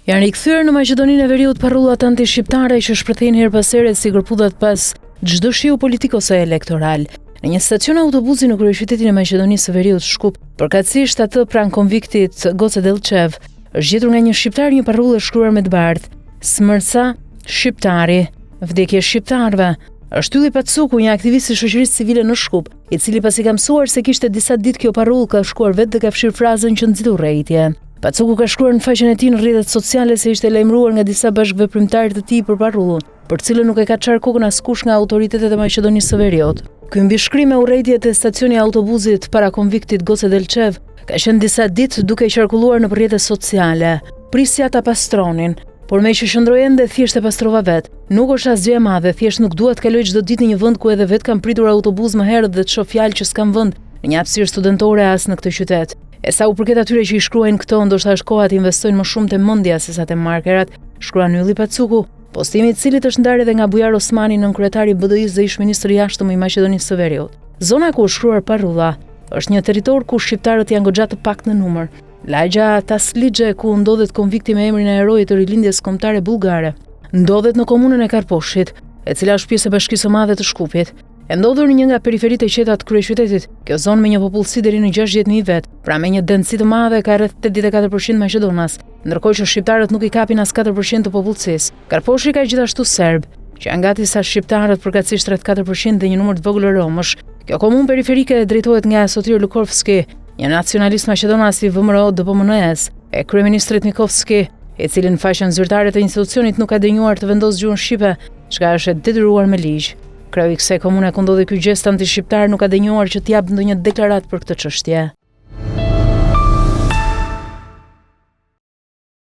Janë rikthyer në Maqedoninë e Veriut parrullat anti-shqiptare që shpërthejnë her pas here si gërpudhat pas çdo shiu politik ose elektoral. Në një stacion autobusi në kryeqytetin e Maqedonisë së Veriut, Shkup, përkatësisht atë pranë konviktit Goce Delçev, është gjetur nga një shqiptar një parrullë shkruar me të bardhë: Smërca shqiptari, vdekje shqiptarëve. Shtylli Pacuku, një aktivist i shoqërisë civile në Shkup, i cili pasi ka mësuar se kishte disa ditë kjo parrullë, ka shkuar vetë dhe ka fshirë frazën që nxitu urrëtie. Pacuku ka shkruar në faqen e tij në rrjetet sociale se ishte lajmëruar nga disa bashkëveprimtarë të tij për parrullën, për cilën nuk e ka çarë kokën askush nga autoritetet e Maqedonisë së Veriut. Ky mbishkrim me urrëtiet e stacioni autobusit para konviktit Goce Delçev ka qenë disa ditë duke qarkulluar në rrjetet sociale. Prisja ta pastronin, por me që qëndroi ende thjesht e pastrova vet. Nuk është asgjë e madhe, thjesht nuk dua të kaloj çdo ditë në një vend ku edhe vet kam pritur autobus më herët dhe të shoh fjalë që s'kam vend në një hapësirë studentore as në këtë qytet. E sa u përket atyre që i shkruajnë këto, ndoshta është koha të investojnë më shumë te mendja se sa te markerat, shkruan Ylli Pacuku, postimi i cilit është ndarë edhe nga Bujar Osmani, nënkryetari i BDI-s dhe ish ministri i jashtëm i Maqedonisë së Veriut. Zona ku është shkruar parrulla është një territor ku shqiptarët janë goxha të pak në numër. Lagja Tasligje, ku ndodhet konvikti me emrin e herojit të rilindjes kombëtare bullgare, ndodhet në komunën e Karposhit, e cila është pjesë e Bashkisë së Madhe të Shkupit. E ndodhur në një nga periferitë e qeta të kryeqytetit, kjo zonë me një popullsi deri në 60.000 vet, pra me një densiteti të madhe ka rreth 84% maqedonas, ndërkohë që shqiptarët nuk i kapin as 4% të popullsisë. Karposhi ka gjithashtu serb, që janë gati sa shqiptarët, përkatësisht rreth 4% dhe një numër të vogël romësh. Kjo komunë periferike drejtohet nga Sotir Lukovski, një nacionalist maqedonas i VMRO DPMNE-s, e kryeministrit Nikovski, i cili në faqen zyrtare të institucionit nuk ka dënjuar të vendosë gjuhën shqipe, çka është e detyruar me ligj. Kreu i kësaj komune ku ndodhi ky gjest anti-shqiptar nuk ka dënjuar që t'jap ndonjë deklaratë për këtë çështje.